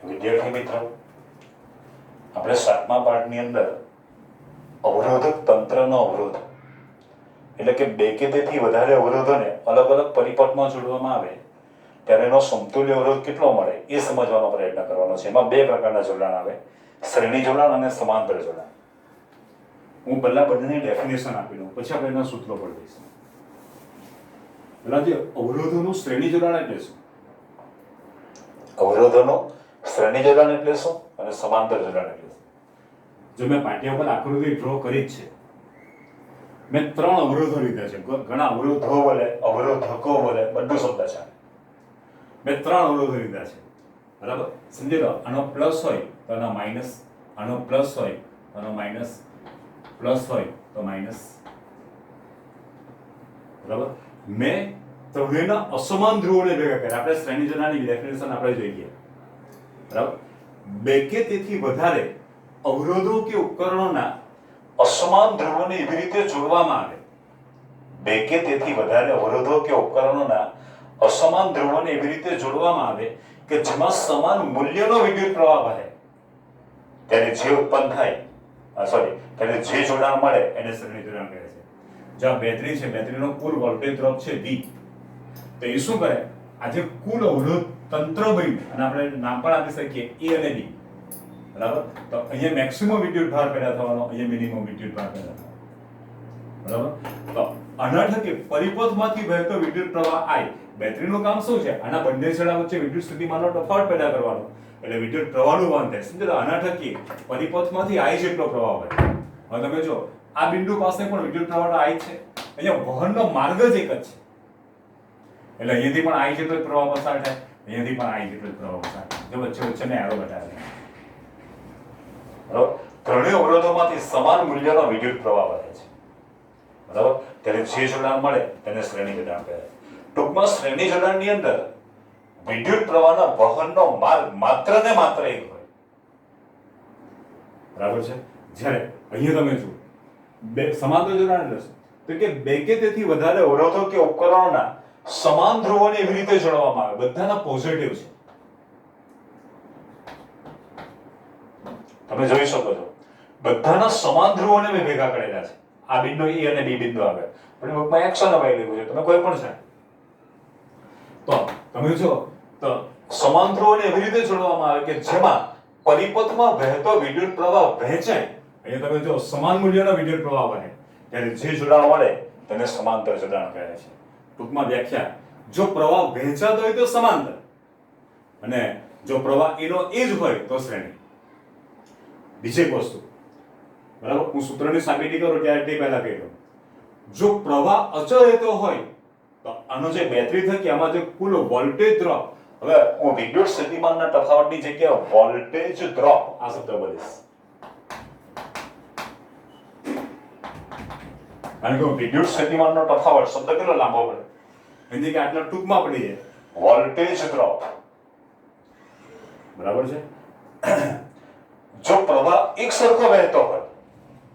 વિદ્યાર્થી મિત્રો, આપણે 7મા પાઠની અંદર અવરોધક તંત્રનો અવરોધ એટલે કે બે કે તેથી વધારે અવરોધોને અલગ અલગ પરિપથમાં જોડવામાં આવે ત્યારે એનો સમતુલ્ય અવરોધ કેટલો મળે એ સમજવાનો પ્રયત્ન કરવાનો છે. એમાં બે પ્રકારના જોડાણ આવે, શ્રેણી જોડાણ અને સમાંતર જોડાણ. હું પહેલા બંનેની ડેફિનેશન આપી દઉં, પછી આપણે એના સૂત્રો પર જઈશું. પહેલા જે અવરોધોનું શ્રેણી જોડાણ એટલે શું? અવરોધોનું શ્રેણી જોડાણ એટલે શું અને સમાંતર જોડાણ એટલે શું? જો મેં પાટિયા પર આકૃતિ ડ્રો કરી જ છે. મેં 3 અવરોધો લીધા છે. ઘણા અવરોધો બોલે, અવરોધકો બોલે, બધું શબ્દ છે. મેં 3 અવરોધો લીધા છે, બરાબર? સમજી લો, આનો પ્લસ હોય તો આનો માઇનસ, આનો પ્લસ હોય તો આનો માઇનસ, પ્લસ હોય તો માઇનસ, બરાબર? મેં ત્રણેયના અસમાન ધ્રુવોને ભેગા કર્યા. આપણે શ્રેણી જોડાણની ડેફિનેશન આપણે જોઈએ, બરાબર? બે કે તેથી વધારે અવરોધો કે ઉપકરણોના અસમાન ધ્રુવોને એવી રીતે જોડવામાં આવે. બે કે તેથી વધારે અવરોધો કે ઉપકરણોના અસમાન ધ્રુવોને એવી રીતે જોડવામાં આવે કે જેમાં સમાન મૂલ્યનો વિદ્યુત પ્રવાહ વહે. ત્યારે જે ઉત્પન્ન થાય, ત્યારે જે જોડાણ મળે એને શ્રેણી જોડાણ કહે છે. જો આ બેટરી છે, બેટરીનો કુલ વોલ્ટેજ ડ્રોપ છે V, તો એ શું કરે? આજે કુલ અવરોધ તંત્ર બન્યું અને આપણે નામ પણ આપી શકીએ A અને B, બરાબર? તો અહીંયા મેક્સિમમ વિદ્યુત ભાર પેદા થવાનો, અહીંયા મિનિમમ વિદ્યુત ભાર પેદા થવાનો, બરાબર? તો આના થકી પરિપથમાંથી વહેતો વિદ્યુત પ્રવાહ I. બેટરીનું કામ શું છે? આના બંને છેડા વચ્ચે વિદ્યુત સ્થિતિમાનનો તફાવત પેદા કરવાનો, એટલે વિદ્યુત પ્રવાહનું વહન થાય. સમજો? આના થકી પરિપથમાંથી I જેટલો પ્રવાહ વહે. હવે તમે જો આ બિંદુ પાસે પણ વિદ્યુત પ્રવાહ I છે, અહીંયા વહનનો માર્ગ જ એક જ છે, એટલે અહીંયાથી પણ I જેટલો પ્રવાહ પસાર થાય, અહીંયાથી પણ I જેટલો પ્રવાહ પસાર થાય. જો વચ્ચે વચ્ચેને એરો બતાવે, બરાબર? ત્રણેય અવરોધોમાંથી સમાન મૂલ્યનો વિદ્યુત પ્રવાહ વહે છે, બરાબર? ત્યારે જે જોડાણ મળે તેને શ્રેણી જોડાણ કહેવાય. ટૂંકમાં શ્રેણી જોડાણની અંદર વિદ્યુત પ્રવાહના વહનનો માર્ગ માત્ર ને માત્ર એક હોય, બરાબર છે? જ્યારે અહીંયા તમે જુઓ, બે સમાંતર જોડાણ એટલે શું? તો કે બે કે તેથી વધારે અવરોધો કે ઉપકરણોના સમાન ધ્રુવોને એવી રીતે જોડવામાં આવે, બધાના પોઝિટિવ છે. તમે જોઈ શકો છો, બધાના સમાન ધ્રુવોને મેં ભેગા કરેલા છે. આ બિંદુ E અને B બિંદુ આવે, પણ વર્કમાં એક્શન અપાયેલું છે, તમે કોઈ પણ છે તો તમે જો તો સમાન ધ્રુવોને એવી રીતે જોડવામાં આવે કે જેમાં પરિપથમાં વહેતો વિદ્યુત પ્રવાહ વહેંચાય. અહીંયા તમે જો સમાન મૂલ્યનો વિદ્યુત પ્રવાહ વહે, ત્યારે જે જોડાણ મળે તેને સમાંતર જોડાણ કહે છે. ટૂંકમાં વ્યાખ્યા, જો પ્રવાહ વહેંચાતો હોય તો સમાંતર, અને જો પ્રવાહ એનો એ જ હોય તો શ્રેણી. બીજી એક વસ્તુ, બરાબર? હું સૂત્રની સાબિતી કરું ત્યારે તે પહેલા કહી દઉં. જો પ્રવાહ અચળ રહેતો હોય તો આનો જે બેટરી થકી આમાં જે કુલ વોલ્ટેજ ડ્રોપ, હવે હું વિદ્યુત સ્થિતિમાનના તફાવતની જગ્યાએ વોલ્ટેજ ડ્રોપ આ શબ્દ બોલીશ, કારણ કે વિદ્યુત સ્થિતિમાનનો તફાવત શબ્દ કેટલો લાંબો પડે, એની કે આટલા ટૂંકમાં પડી જાય. વોલ્ટેજ ડ્રોપ, બરાબર છે? જો પ્રવાહ એક સરખો વહેતો હોય,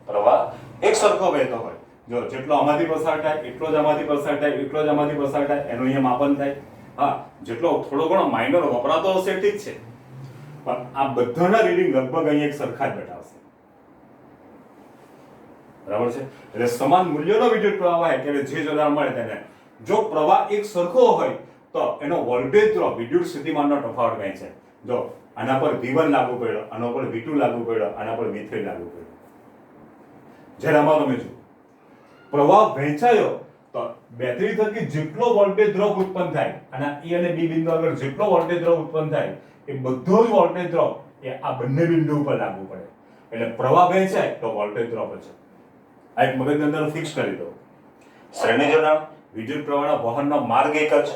પ્રવાહ એક સરખો વહેતો હોય, જો જેટલો આમાંથી પસાર થાય એટલો જ આમાંથી પસાર થાય, એટલો જ આમાંથી પસાર થાય, એનું અહીંયા માપન થાય. હા, જેટલો થોડો ઘણો માઇનર વપરાતો હશે ઠીક છે, પણ આ બધાના રીડિંગ લગભગ અહીંયા એક સરખા જ બતાવશે, બરાબર છે? એટલે સમાન મૂલ્યનો વિદ્યુત પ્રવાહ હોય એટલે જે જોડાણ મળે તેને, જો પ્રવાહ એક સરખો હોય તો એનો વોલ્ટેજ ડ્રોપ વિદ્યુત સ્થિતિમાનનો તફાવત વહેંચે. જો આના પર V1 લાગુ પડ્યો, આના પર V2 લાગુ પડ્યો, આના પર V3 લાગુ પડ્યો. જ્યારે આમાં તમે જો પ્રવાહ વહેંચાયો તો બેટરી થકી જેટલો વોલ્ટેજ ડ્રોપ ઉત્પન્ન થાય, અને E અને B બિંદુ આગળ જેટલો વોલ્ટેજ ડ્રોપ ઉત્પન્ન થાય એ બધો જ વોલ્ટેજ ડ્રોપ એ આ બંને બિંદુ ઉપર લાગુ પડે. એટલે પ્રવાહ વહેંચાય તો વોલ્ટેજ ડ્રોપ છે. આ એક મગજની અંદર ફિક્સ કરી દો. શ્રેણી જોડાણ, વિદ્યુત પ્રવાહના વહનનો માર્ગ એક જ,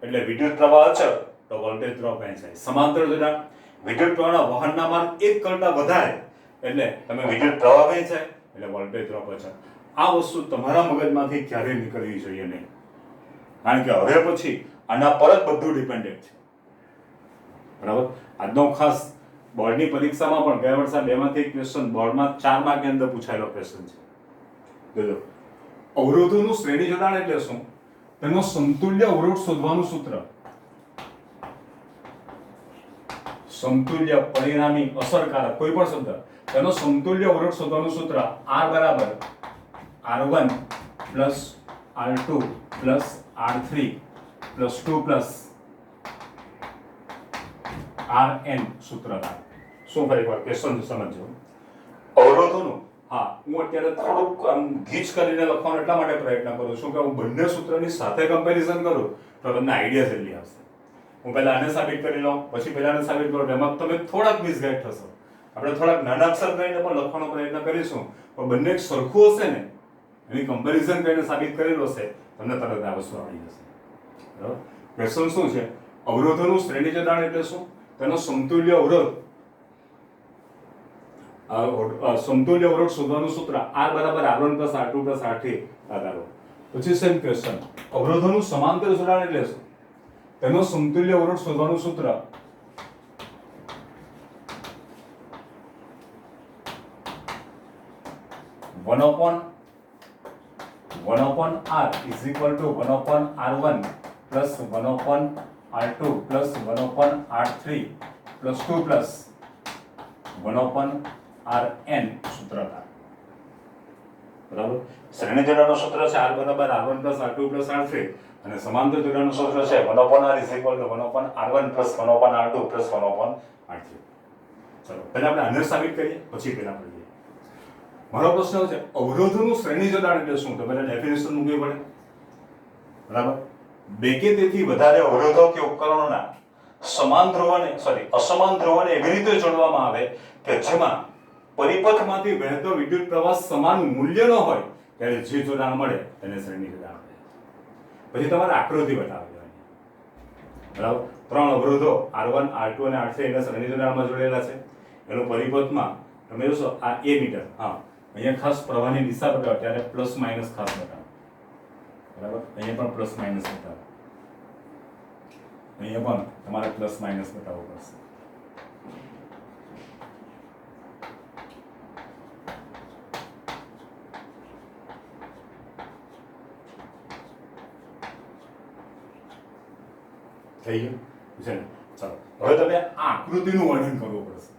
એટલે વિદ્યુત પ્રવાહ અચળ તો વોલ્ટેજ ડ્રોપ વહેંચાય. સમાંતર જોડાણ, વિદ્યુત પ્રવાહના વહનના માર્ગ એક કરતા વધારે એટલે તમે વિદ્યુત પ્રવાહ વહેંચાય એટલે વોલ્ટેજ ડ્રોપ અચળ. આ વસ્તુ તમારા મગજમાંથી ક્યારેય નીકળવી જોઈએ નહીં, કારણ કે હવે પછી આના પર જ બધું ડિપેન્ડન્ટ છે, બરાબર? આજનો ખાસ બોર્ડની પરીક્ષામાં પણ ગયા વર્ષે 2 માંથી એક ક્વેશ્ચન બોર્ડમાં 4 માર્કની અંદર પૂછાયેલો ક્વેશ્ચન છે. જોજો, અવરોધોનું શ્રેણી જોડાણ એટલે શું? તેનો સમતુલ્ય અવરોધ શોધવાનું સૂત્ર. સમતુલ્ય પરિણામી અસરકારક કોઈ પણ શબ્દ તેનો સમતુલ્ય અવરોધ શોધવાનું સૂત્ર R બરાબર R1 plus R2 plus R3 plus 2 plus Rn સૂત્રકાર. શું ફરી એકવાર ક્વેશ્ચન સમજો. અવરોધોનું હા હું અત્યારે થોડુંક આમ ગીચ કરીને લખવાનો એટલા માટે પ્રયત્ન કરું છું કે હું બંને સૂત્રની સાથે કમ્પેરિઝન કરું તો તમને આઈડિયા જલ્દી આવશે. હું પહેલા આને સાબિત કરી લઉં પછી પેલાને સાબિત કરું એમાં તમે થોડાક મિસગાઈડ થશો. આપણે થોડાક નાના અક્ષર કરીને પણ લખવાનો પ્રયત્ન કરીશું પણ બંને સરખું હશે ને એની કમ્પેરિઝન કરીને સાબિત કરેલું હશે તમને તરત આ વસ્તુ આવડી જશે. બરાબર. ક્વેશ્ચન શું છે? અવરોધોનું શ્રેણી જોડાણ એટલે શું? તેનો સમતુલ્ય અવરોધ સમતુલ્ય અવરોધ શોધવાનું સૂત્ર R બરાબર R1 plus R2 plus R3 આધારો. પછી સેમ ક્વેશ્ચન અવરોધોનું સમાંતર જોડાણ એટલે શું? તેનો સમતુલ્ય અવરોધ શોધવાનું સૂત્ર one upon R is equal to 1 upon R1 plus 1 upon R2 plus 1 upon R3 plus 2 plus 1 upon Rn સૂત્રકાર. બરાબર. શ્રેણી જોડાણનું સૂત્ર છે R બરાબર R1 plus R2 plus R3 અને સમાંતર જોડાણનું સૂત્ર છે 1 upon R is equal to 1 upon R1 plus 1 upon R2 plus 1 upon R3. ચલો પહેલા આપણે આને સાબિત કરીએ પછી પેલા કરીએ. મારો પ્રશ્ન છે અવરોધોનું શ્રેણી જોડાણ એટલે શું? તો પહેલા ડેફિનેશન મૂકવી પડે. બરાબર. બે કે તેથી વધારે અવરોધો કે ઉપકરણોના અસમાન ધ્રુવોને એવી રીતે જોડવામાં આવે કે જેમાં પરિપથમાંથી વહેતો વિદ્યુત પ્રવાહ સમાન મૂલ્યનો હોય ત્યારે જે જોડાણ મળે તેને શ્રેણી જોડાણ કહે. પછી તમારે આકૃતિ બતાવવી હોય. બરાબર. ત્રણ અવરોધો R1 R2 અને R3 એના શ્રેણી જોડાણમાં જોડેલા છે. એનો પરિપથમાં તમે જોશો આ A મીટર. હા અહીંયા ખાસ પ્રવાહની દિશા બતાવો ત્યારે પ્લસ માઇનસ ખાસ બતાવો. બરાબર. અહીંયા પણ પ્લસ માઇનસ બતાવો. અહીંયા પણ તમારે પ્લસ માઇનસ બતાવવું પડશે. થઈ ગયું છે ને? ચાલો હવે તમે આ આકૃતિનું વર્ણન કરવું પડશે.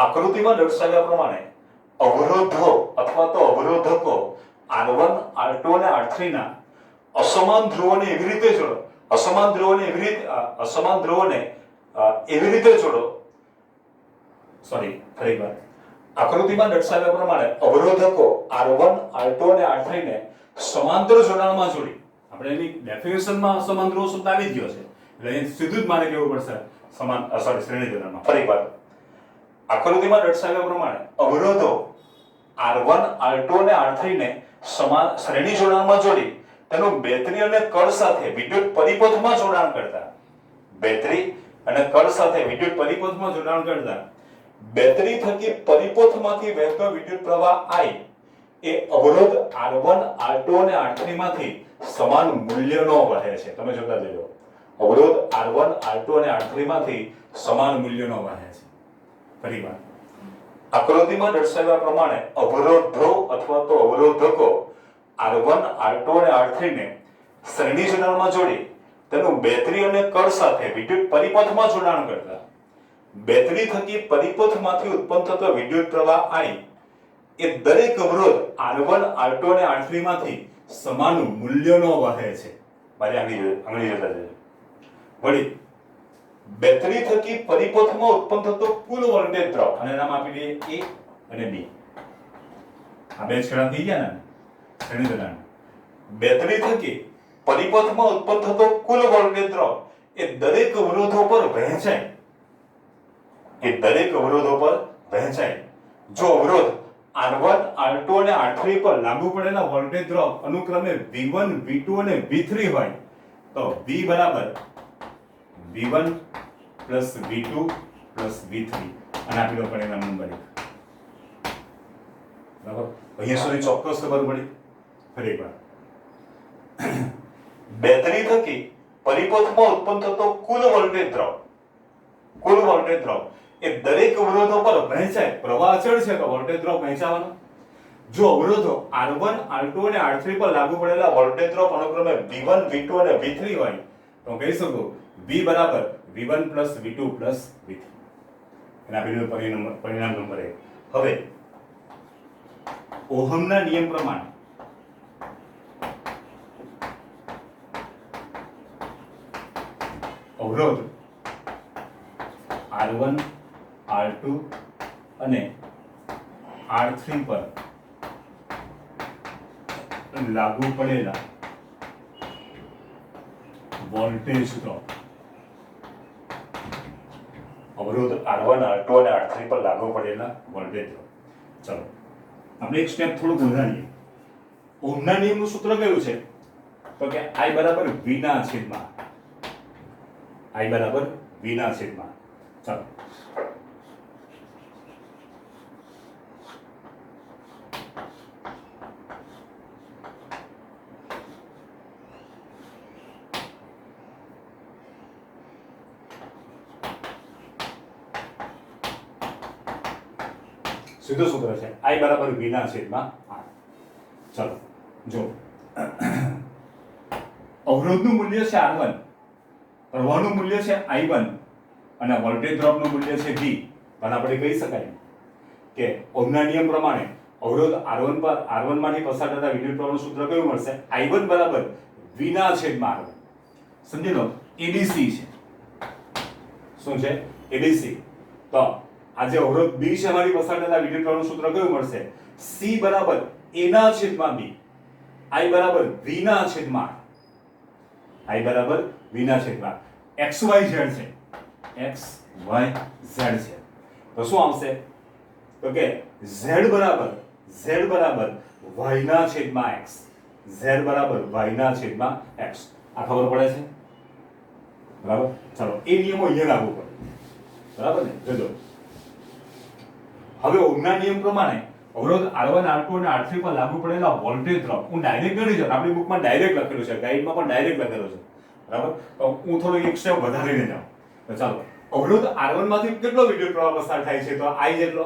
આકૃતિમાં દર્શાવ્યા પ્રમાણે અવરોધો અથવા તો અવરોધકો R1 R2 અને R3 ના અસમાન ધ્રુવોને એવી રીતે જોડો ફરીવાર આકૃતિમાં દર્શાવ્યા પ્રમાણે અવરોધકો R1 R2 અને R3 ને સમાંતર જોડાણમાં જોડી. આપણે એની ડેફિનેશનમાં અસમાન ધ્રુવ શબ્દ આવી જ ગયો છે એટલે અહીં સીધું જ મારે કહેવું પડશે શ્રેણી જોડાણમાં. ફરીવાર આકૃતિમાં દર્શાવ્યા પ્રમાણે અવરોધો R1 R2 અને R3 ને શ્રેણી જોડાણમાં જોડી તેનું બેટરી અને કળ સાથે વિદ્યુત પરિપથમાં જોડાણ કરતા બેટરી થકી પરિપથમાંથી વહેતો વિદ્યુત પ્રવાહ I એ અવરોધ R1 R2 અને R3 માંથી સમાન મૂલ્યનો વહે છે. તમે જોતા જજો અવરોધ R1 R2 અને R3 માંથી સમાન મૂલ્યનો વહે છે. ફરીવાર આકૃતિમાં દર્શાવ્યા પ્રમાણે અવરોધો અથવા તો અવરોધકો R1 R2 અને R3 ને શ્રેણી જોડાણમાં જોડી તેનું બેટરી અને કળ સાથે વિદ્યુત પરિપથમાં જોડાણ કરતા બેટરી થકી પરિપથમાંથી ઉત્પન્ન થતો વિદ્યુત પ્રવાહ I એ દરેક અવરોધ R1 R2 અને R3 માંથી સમાન મૂલ્યનો વહે છે. મારે આંગળી જોતા જજો. વળી બેટરી થકી પરિપથમાં ઉત્પન્ન થતો કુલ વોલ્ટેજ ડ્રોપ અને નામ આપી દઈએ A અને B. આ બે છેડા થઈ ગયા ને શ્રેણી જોડાણ. બેટરી થકી પરિપથમાં ઉત્પન્ન થતો કુલ વોલ્ટેજ ડ્રોપ એ દરેક અવરોધો પર વહેંચાય. જો અવરોધ R1 R2 અને R3 પર લાગુ પડેલા વોલ્ટેજ ડ્રોપ અનુક્રમે V1 V2 અને V3 હોય તો V બરાબર V1 plus V2 plus V3 અને આપી દો પરિણામ નંબર 1. બરાબર. અહીંયા સુધી ચોક્કસ ખબર પડી. ફરી એકવાર બેટરી થકી પરિપથમાં ઉત્પન્ન થતો કુલ વોલ્ટેજ ડ્રોપ એ દરેક અવરોધો પર વહેંચાય. પ્રવાહ અચળ છે તો વોલ્ટેજ ડ્રોપ વહેંચાવાનો. જો અવરોધો R1 R2 અને R3 પર લાગુ પડેલા વોલ્ટેજ ડ્રોપ અનુક્રમે V1 V2 અને V3 હોય તો કહી શકું V બરાબર V1 plus V2 plus V3 અને આપેલું પરિણામ નંબર 1. હવે ઓહમના નિયમ પ્રમાણે અવરોધ R1 R2 અને R3 પર લાગુ પડેલા વોલ્ટેજ ડ્રોપ અવરોધ R1 R2 અને R3 પર લાગુ પડેલા વોલ્ટેજ ડ્રોપ. ચલો આપણે એક સ્ટેપ થોડું વધારીએ. ઓહમના નિયમનું સૂત્ર કયું છે? તો કે I બરાબર V ના છેદમાં I બરાબર V ના છેદમાં. ચાલો સીધું સૂત્ર છે I બરાબર V ના છેદમાં R. ચાલો જો અવરોધનું મૂલ્ય છે R1, પ્રવાહનું મૂલ્ય છે I1 અને વોલ્ટેજ ડ્રોપનું મૂલ્ય છે V. પણ આપણે કહી શકાય કે ઓહમના નિયમ પ્રમાણે અવરોધ R1 માંથી પસાર થતા વિદ્યુત પ્રવાહનું સૂત્ર કયું મળશે? I1 બરાબર V ના છેદમાં R1. સમજી લો ABC છે. શું છે? ABC. તો આજે અવરોધ B છે માંથી પસાર થતા વિદ્યુત પ્રવાહનું સૂત્ર કયું મળશે? C બરાબર A ના છેદમાં B. I બરાબર V ના છેદમાં R. I બરાબર V ના છેદમાં XYZ છે. XYZ છે. તો શું આવશે? તો કે Z બરાબર Y ના છેદમાં X. Z બરાબર Y ના છેદમાં X. આ ખબર પડે છે? બરાબર. ચાલો એ નિયમો અહીંયા લાગુ પડે. બરાબર ને? જોજો હવે ઓહમના નિયમ પ્રમાણે અવરોધ R1 R2 અને R3 પર લાગુ પડેલા વોલ્ટેજ ડ્રોપ હું ડાયરેક્ટ ગણી જાઉં. આપણી બુકમાં ડાયરેક્ટ લખેલું છે, ગાઈડમાં પણ ડાયરેક્ટ લખેલું છે. બરાબર. તો હું થોડો એક સ્ટેપ વધારીને જાઉં. તો ચાલો અવરોધ R1 માંથી કેટલો વિદ્યુત પ્રવાહ પસાર થાય છે? તો I જેટલો.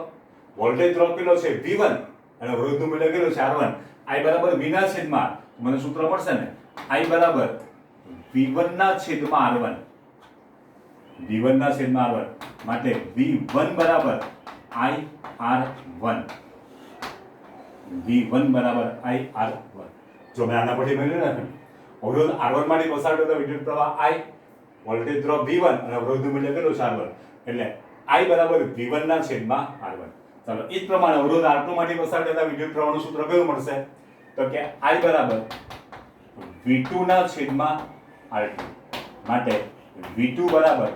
વોલ્ટેજ ડ્રોપ કેટલો છે? V1 અને અવરોધનું મૂલ્ય કેટલું છે? R1. I બરાબર V ના છેદમાં મને સૂત્ર મળશે ને I બરાબર V1 ના છેદમાં R1. V1 ના છેદમાં R1 માટે V1 બરાબર IR1. V1 બરાબર IR1. જો મેં આના પરથી મેળવી નાખ્યું અવરોધ R1 માંથી પસાર થતો વિદ્યુત પ્રવાહ I, વોલ્ટેજ ડ્રોપ V1 અને અવરોધનું મૂલ્ય કેટલું છે? R1. એટલે I બરાબર V1 ના છેદમાં R1. ચાલો એ જ પ્રમાણે અવરોધ R2 માંથી પસાર થતા વિદ્યુત પ્રવાહનું સૂત્ર કયું મળશે? તો કે I બરાબર V2 ના છેદમાં R2 માટે V2 બરાબર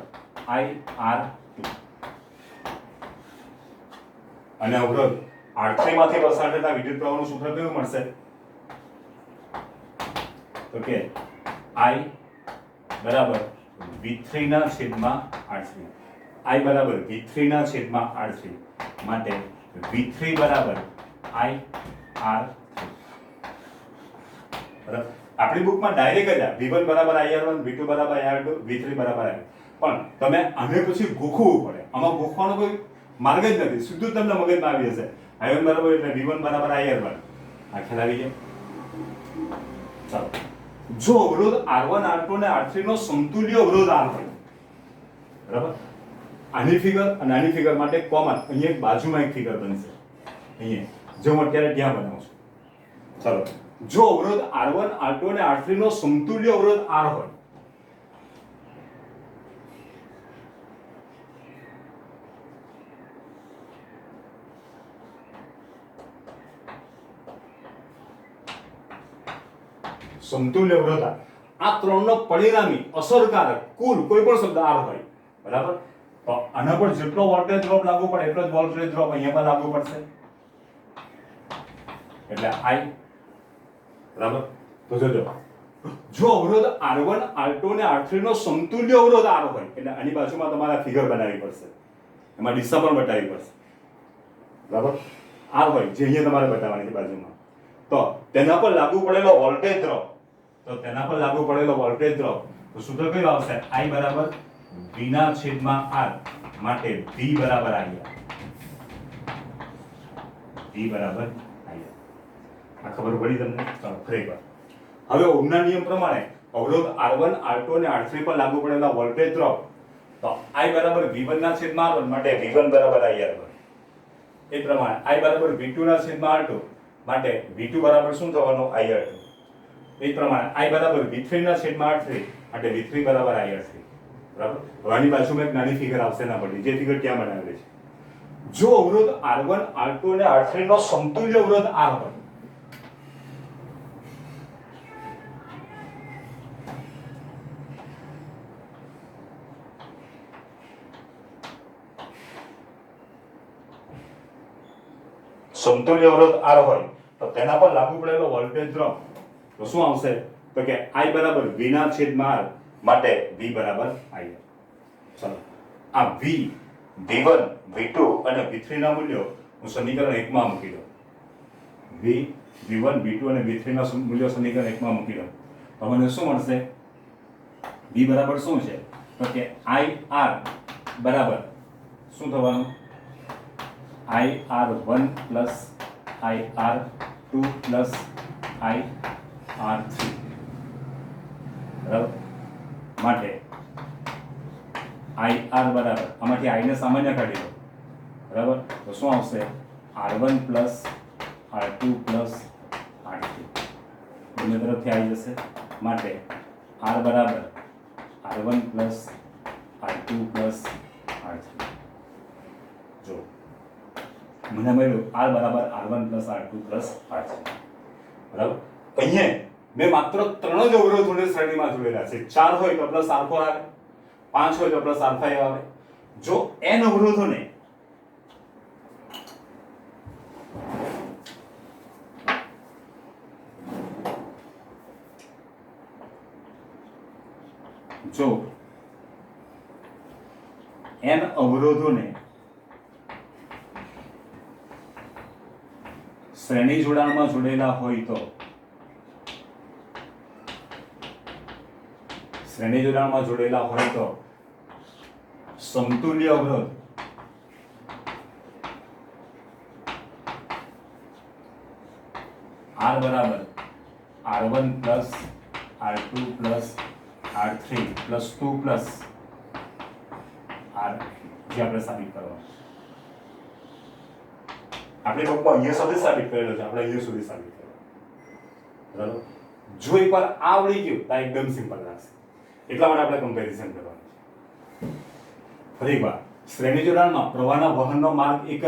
IR2 અને અવરોધ R3 માંથી પસાર થતા વિદ્યુત પ્રવાહનું સૂત્ર કયું મળશે? તો કે I બરાબર V3 ના છેદમાં R3. I બરાબર V3 ના છેદમાં R3 માટે V3 બરાબર IR3. બરાબર. આપણી બુકમાં ડાયરેક્ટ જ V1 બરાબર IR1, V2 બરાબર IR2, V3 બરાબર IR. પણ તમે આને પછી ગોખવું પડે. આમાં ગોખવાનો કોઈ માર્ગ જ નથી. સીધું તમને મગજમાં આવી જશે I1 બરાબર એટલે V1 બરાબર IR1. આ ખ્યાલ આવી ગયો? ચાલો જો અવરોધ R1 R2 અને R3 નો સમતુલ્ય અવરોધ R હોય, બરાબર, આની ફિગર અને આની ફિગર માટે કોમન અહીંયા એક બાજુમાં એક ફિગર બનશે. અહીંયા જો હું અત્યારે ત્યાં બનાવું છું. ચાલો જો અવરોધ R1 R2 અને R3 નો સમતુલ્ય અવરોધ R હોય, સમતુલ્ય અવરોધ આ ત્રણનો પરિણામી અસરકારક કુલ કોઈ પણ શબ્દ R હોય, બરાબર, તો આના પર જેટલો વોલ્ટેજ ડ્રોપ લાગુ પડે એટલો જ વોલ્ટેજ ડ્રોપ અહીંયા પર લાગુ પડશે. એટલે I, બરાબર. તો જોજો જો અવરોધ R1 R2 અને R3 નો સમતુલ્ય અવરોધ R હોય એટલે આની બાજુમાં તમારે ફિગર બનાવવી પડશે, એમાં દિશા પણ બતાવવી પડશે, બરાબર. R હોય જે અહીંયા તમારે બતાવવાની છે બાજુમાં, તો તેના પર લાગુ પડેલો વોલ્ટેજ ડ્રોપ, તો તેના પર લાગુ પડેલો વોલ્ટેજ ડ્રોપ તો સૂત્ર કયું આવશે? I બરાબર V ના છેદમાં R માટે V બરાબર IR. V બરાબર IR. આ ખબર પડી તમને? ચાલો ખરેખર હવે ઓહમના નિયમ પ્રમાણે અવરોધ R1 R2 અને R3 પર લાગુ પડેલા વોલ્ટેજ ડ્રોપ તો I બરાબર V1 ના છેદમાં R1 માટે V1 બરાબર IR1. એ પ્રમાણે I બરાબર V2 ના છેદમાં R2 માટે V2 બરાબર શું થવાનું IR2. એ પ્રમાણે I બરાબર V3 ના છેદમાં R3 માટે V3 બરાબર IR3. બરાબર. હવે આની બાજુમાં એક નાની ફિગર આવશે ના પડે. જે ફિગર ક્યાં બનાવેલી છે? જો અવરોધ R1, R2 અને R3 નો સમતુલ્ય અવરોધ R હોય, સમતુલ્ય અવરોધ R હોય તો તેના પર લાગુ પડેલો વોલ્ટેજ ડ્રોપ તો શું આવશે? તો કે I બરાબર V ના છેદમાં R માટે V બરાબર IR. ચલો આ V, V1, V2 અને V3 ના મૂલ્યો હું સમીકરણ 1 માં મૂકી દઉં. V, V1, V2 અને V3 ના મૂલ્યો સમીકરણ 1 માં મૂકી દઉં તો મને શું મળશે? V બરાબર શું છે? તો કે IR બરાબર શું થવાનું? IR1 plus IR2 plus IR3. બરાબર. માટે IR બરાબર આમાંથી I ને સામાન્ય કાઢી લો. બરાબર. તો શું આવશે? R1 plus R2 plus R3. બંને તરફથી આવી જશે. માટે R બરાબર R1 plus R2 plus R3. જો મને મળ્યું R બરાબર R1 plus R2 plus R3. બરાબર. અહીંયા મેં માત્ર 3 જ અવરોધોને શ્રેણીમાં જોડેલા છે. 4 હોય તો પ્લસ R4 આવે, 5 હોય તો પ્લસ R5 આવે. જો n અવરોધોને શ્રેણી જોડાણમાં જોડેલા હોય તો સમતુલ્ય અવરોધ R બરાબર R1 plus R2 plus R3 plus 2 plus R જે આપણે સાબિત કરવાનું. આપણે બુકમાં અહીંયા સુધી સાબિત કરેલો છે, આપણે અહીંયા સુધી સાબિત કરવાનું. બરાબર. જો એકવાર આ આવડી ગયું તો એકદમ સિમ્પલ લાગશે. એટલા માટે આપણે કમ્પેરિઝન કરવાનું છે. ફરી એકવાર શ્રેણી જોડાણમાં પ્રવાહના વહનનો માર્ગ એક જ.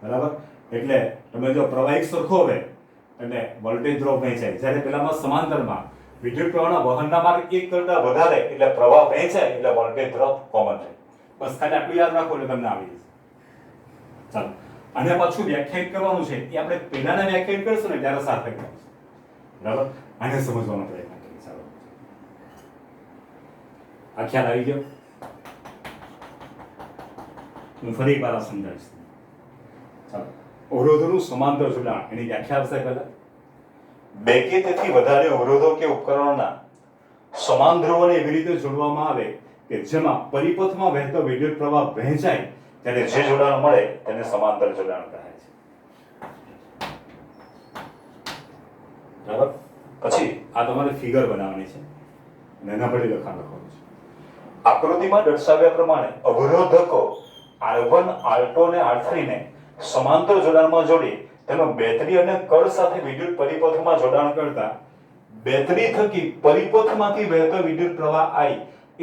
બરાબર. એટલે તમે જો પ્રવાહ એક સરખો હોય એટલે વોલ્ટેજ ડ્રોપ વહેંચાય. જ્યારે પેલામાં સમાંતરમાં વિદ્યુત પ્રવાહના વહનના માર્ગ એક કરતા વધારે એટલે પ્રવાહ વહેંચાય એટલે વોલ્ટેજ ડ્રોપ કોમન થાય. બસ ખાલી આટલું યાદ રાખો એટલે તમને આવી જશે. ચાલો અને પાછું વ્યાખ્યાયિત કરવાનું છે એ આપણે પહેલાના વ્યાખ્યાયિત કરશું ને ત્યારે સાથે કરશું. બરાબર. આને સમજવાનો પ્રયત્ન કરીએ. ચાલો આ ખ્યાલ આવી ગયો? હું ફરી એક વાર સમજાવીશ. ચાલો અવરોધોનું સમાંતર જોડાણ એની વ્યાખ્યા આવશે પહેલા. બે કે તેથી વધારે અવરોધો કે ઉપકરણોના સમાન ધ્રુવોને એવી રીતે જોડવામાં આવે કે જેમાં પરિપથમાં વહેતો વિદ્યુત પ્રવાહ વહેંચાય ત્યારે જે જોડાણ મળે તેને સમાંતર જોડાણ કહે છે. બરાબર. પછી આ તમારે ફિગર બનાવવાની છે અને એના પર લખાણ લખવાનું છે. આકૃતિમાં દર્શાવ્યા પ્રમાણે અવરોધકો R1, R2 અને R3 ને સમાંતર જોડાણમાં જોડી તેનો બેટરી અને કળ સાથે વિદ્યુત પરિપથમાં જોડાણ કરતા બેટરી થકી પરિપથમાંથી વહેતો વિદ્યુત પ્રવાહ I એ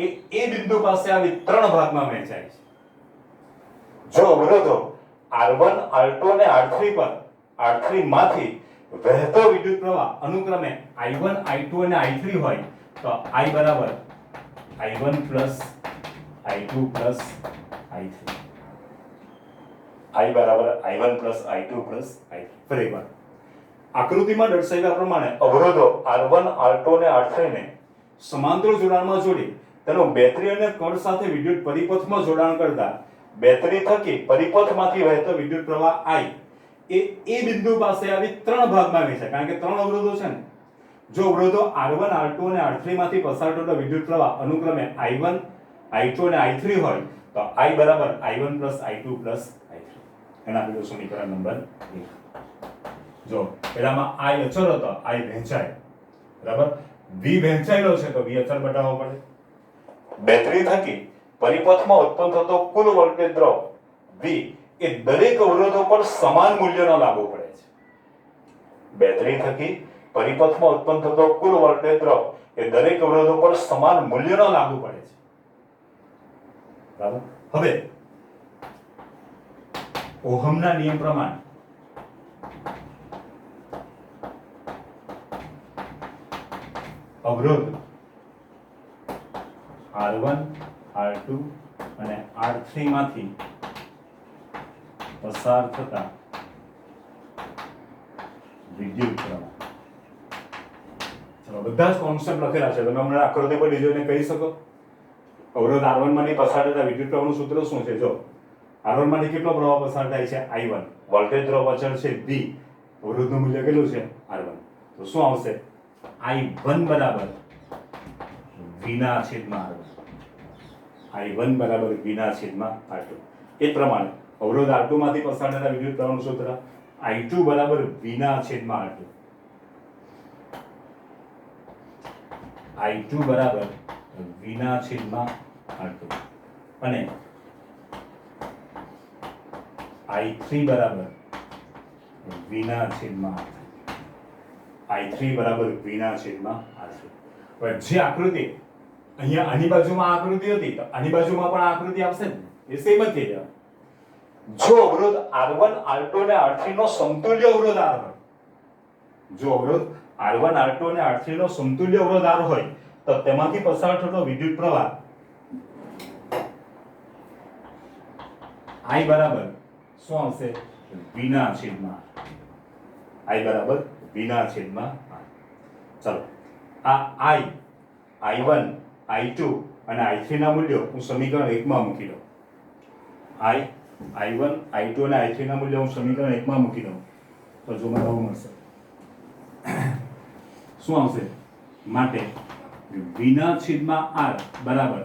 બિંદુ પાસે આવી 3 ભાગમાં વહેંચાય છે. જો અવરોધો R1, R2 અને R3 પર R3 માંથી વહેતો વિદ્યુત પ્રવાહ અનુક્રમે I1, I2 અને I3 હોય તો I બરાબર I1 plus I2 plus I3. I બરાબર I1 plus I2 plus I3. ફરી એકવાર આકૃતિમાં દર્શાવ્યા પ્રમાણે અવરોધો R1, R2 અને R3 ને સમાંતર જોડાણમાં જોડી તેનો બેટરી અને કળ સાથે વિદ્યુત પરિપથમાં જોડાણ કરતા બેટરી થકી પરિપથમાંથી વહેતો વિદ્યુત પ્રવાહ I એ બિંદુ પાસે આવી 3 ભાગમાં વહેંચાય. કારણ કે 3 અવરોધો છે ને. જો અવરોધો R1, R2 અને R3 માંથી પસાર થતો વિદ્યુત પ્રવાહ અનુક્રમે I1, I2 અને I3 હોય તો I બરાબર I1 plus I2 plus I3. એના પેલું સમીકરણ નંબર 1. જો પહેલામાં I અચળ હતો, I વહેંચાય. બરાબર. V વહેંચાયેલો છે તો V અચળ બતાવવો પડે. બેટરી થકી પરિપથમાં ઉત્પન્ન થતો કુલ વોલ્ટેજ ડ્રોપ V એ દરેક અવરોધો પર સમાન મૂલ્યનો લાગુ પડે છે. બેટરી થકી પરિપથમાં ઉત્પન્ન થતો કુલ વોલ્ટેજ ડ્રોપ એ દરેક અવરોધો પર સમાન મૂલ્યનો લાગુ પડે છે. બરાબર. હવે ઓહમના નિયમ પ્રમાણે અવરોધ R1 R2 અને R3 માંથી પસાર થતા વિદ્યુત પ્રવાહ. ચલો બધા જ કોન્સેપ્ટ લખેલા છે, તમે હમણાં આકૃતિ પર જોઈને કહી શકો. અવરોધ R1 માંથી પસાર થતા વિદ્યુત પ્રવાહનું સૂત્ર શું છે? જો R1 માંથી કેટલો પ્રવાહ પસાર થાય છે? I1. વોલ્ટેજ ડ્રોપ અચળ છે V. અવરોધનું મૂલ્ય કેટલું છે? R1. તો શું આવશે? I1 બરાબર V ના છેદમાં R1. I1 બરાબર V ના છેદમાં R2. એ પ્રમાણે અવરોધ R2 માંથી પસાર થતા વિદ્યુત પ્રવાહનું સૂત્ર I2 બરાબર V ના છેદમાં R2. I2 બરાબર V ના છેદમાં R2 અને I3 બરાબર V ના છેદમાં R3. I3 બરાબર V ના છેદમાં R3. હવે જે આકૃતિ અહીંયા આની બાજુમાં આકૃતિ હતી તો આની બાજુમાં પણ આકૃતિ આવશે ને, એ સેમ જ થઈ જશે. જો અવરોધ R1 R2 અને R3 નો સમતુલ્ય અવરોધ R હોય, જો અવરોધ R1 R2 અને R3 નો સમતુલ્ય અવરોધ R હોય તો તેમાંથી પસાર થતો વિદ્યુત પ્રવાહ I બરાબર શું આવશે? V ના છેદમાં I બરાબર V ના છેદમાં R. ચલો આ I1 I2 અને I3 ના મૂલ્યો હું સમીકરણ 1 માં મૂકી દઉં. I1 I2 અને I3 ના મૂલ્યો હું સમીકરણ 1 માં મૂકી દઉં તો જો મને આવું મળશે. શું આવશે? માટે V ના છેદમાં R બરાબર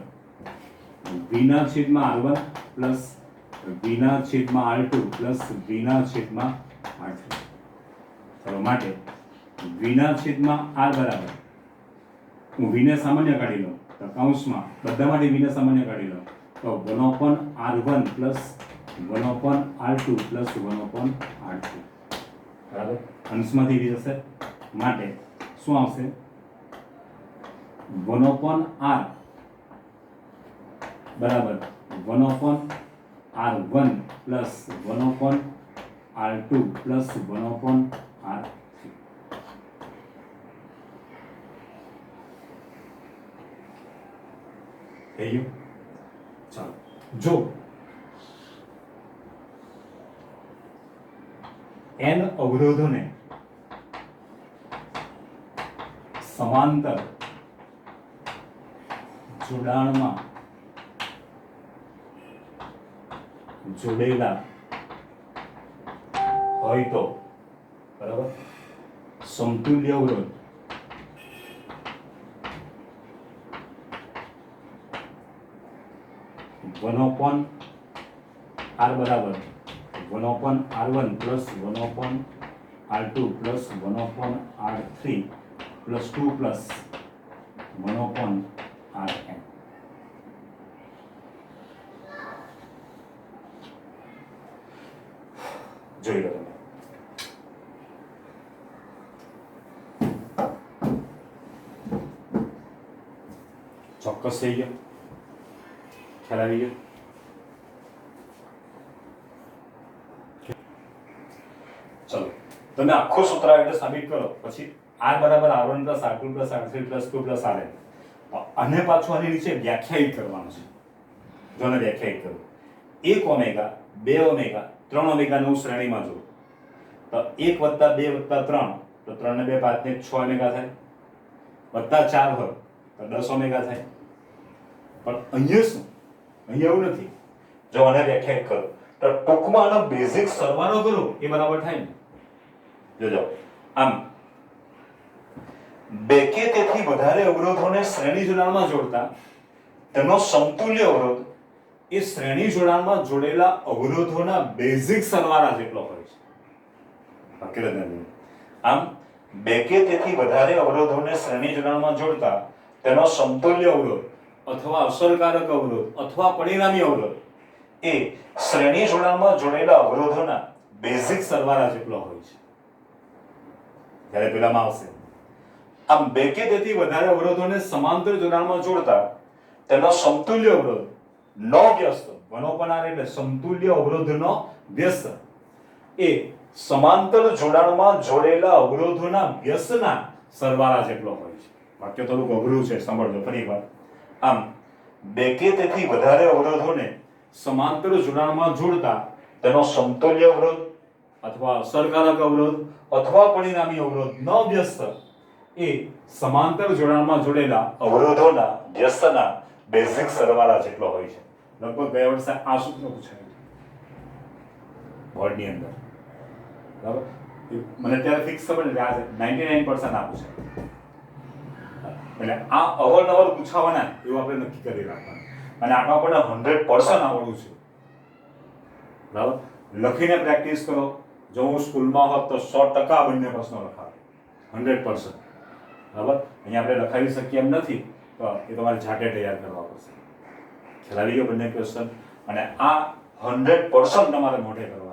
V ના છેદમાં R1 પ્લસ V ના છેદમાં R2 પ્લસ V ના છેદમાં R3. ચલો માટે V ના છેદમાં R બરાબર હું V ને સામાન્ય કાઢી લઉં તો કૌંસમાં બધા માટે V ને સામાન્ય કાઢી લઉં તો 1/R1 plus 1/R2 plus 1/R3. બરાબર. અંશમાંથી V જશે માટે શું આવશે? 1/R બરાબર 1/R1 plus 1/R2 plus 1/R3. થઈ ગયું? ચાલો જો n અવરોધોને સમાંતર જોડાણમાં જોડેલા હોય તો બરાબર સમતુલ્ય અવરોધ R બરાબર 1/R1 plus 1/R2 plus 1/R3 plus 2 plus 1/Rn. જોઈ લો તમે. ચોક્કસ થઈ ગયો? ખ્યાલ આવી ગયો? ચલો તમે આખું સૂત્ર આવી રીતે સાબિત કરો પછી R બરાબર R1 plus R2 plus R3 plus 2 plus Rn. અને પાછું આની નીચે વ્યાખ્યાયિત કરવાનું છે. જો આને વ્યાખ્યાયિત કરું 1 ઓમેગા 2 ઓમેગા 3 ઓમેગા નું શ્રેણીમાં જો તો 1 + 2 + 3 તો 3 ને 2 5 ને 6 ઓમેગા થાય વત્તા 4 હોય તો 10 ઓમેગા થાય. પણ અહીંયા શું? અહીંયા એવું નથી. જો આને વ્યાખ્યાયિત કરો તો ટૂંકમાં આનો બેઝિક સરવાળો કરો એ બરાબર થાય ને. જોજો આમ બે કે તેથી વધારે અવરોધોને શ્રેણી જોડાણમાં જોડતા તેનો સમતુલ્ય અવરોધ એ શ્રેણી જોડાણમાં જોડેલા અવરોધોના બેઝિક સરવાળા જેટલો હોય છે. આમ બે કે તેથી વધારે અવરોધોને શ્રેણી જોડાણમાં જોડતા તેનો સમતુલ્ય અવરોધ અથવા અસરકારક અવરોધ અથવા પરિણામી અવરોધ એ શ્રેણી જોડાણમાં જોડેલા અવરોધોના બેઝિક સરવાળા જેટલો હોય છે. જ્યારે પેલામાં આવશે આમ બે કે તેથી વધારે અવરોધોને સમાંતર જોડાણમાં જોડતા તેનો સમતુલ્ય અવરોધ નો વ્યસ્ત, 1/r એટલે સમતુલ્ય અવરોધનો વ્યસ્ત એ સમાંતર જોડાણમાં જોડેલા અવરોધોના વ્યસ્તના સરવાળા જેટલો હોય છે. વાક્ય થોડુંક અઘરું છે, સાંભળજો ફરી એકવાર. આમ બે કે તેથી વધારે અવરોધોને સમાંતર જોડાણમાં જોડતા તેનો સમતુલ્ય અવરોધ અથવા અસરકારક અવરોધ અથવા પરિણામી અવરોધનો વ્યસ્ત એ સમાંતર જોડાણમાં જોડેલા અવરોધોના વ્યસ્તના બેઝિક સરવાળા જેટલો હોય છે. લગભગ ગયા વર્ષે આ સૂત્ર પૂછાયું બોર્ડની અંદર, બરાબર. મને ત્યારે ફિક્સ ખબર નથી, આ 99% આ પૂછાય. એટલે આ અવારનવાર પૂછાવાના એવું આપણે નક્કી કરી રાખવાનું. અને આમાં આપણને 100% આવડવું છે, બરાબર. લખીને પ્રેક્ટિસ કરો. જો હું સ્કૂલમાં હોત તો 100% બંને પ્રશ્નો લખાવે, 100%, બરાબર. અહીંયા આપણે લખાવી શકીએ એમ નથી, તો એ તમારે જાતે તૈયાર કરવા પડશે. ખ્યાલ આવી ગયો બંને ક્વેશ્ચન. અને આ 100% તમારે મોઢે કરવા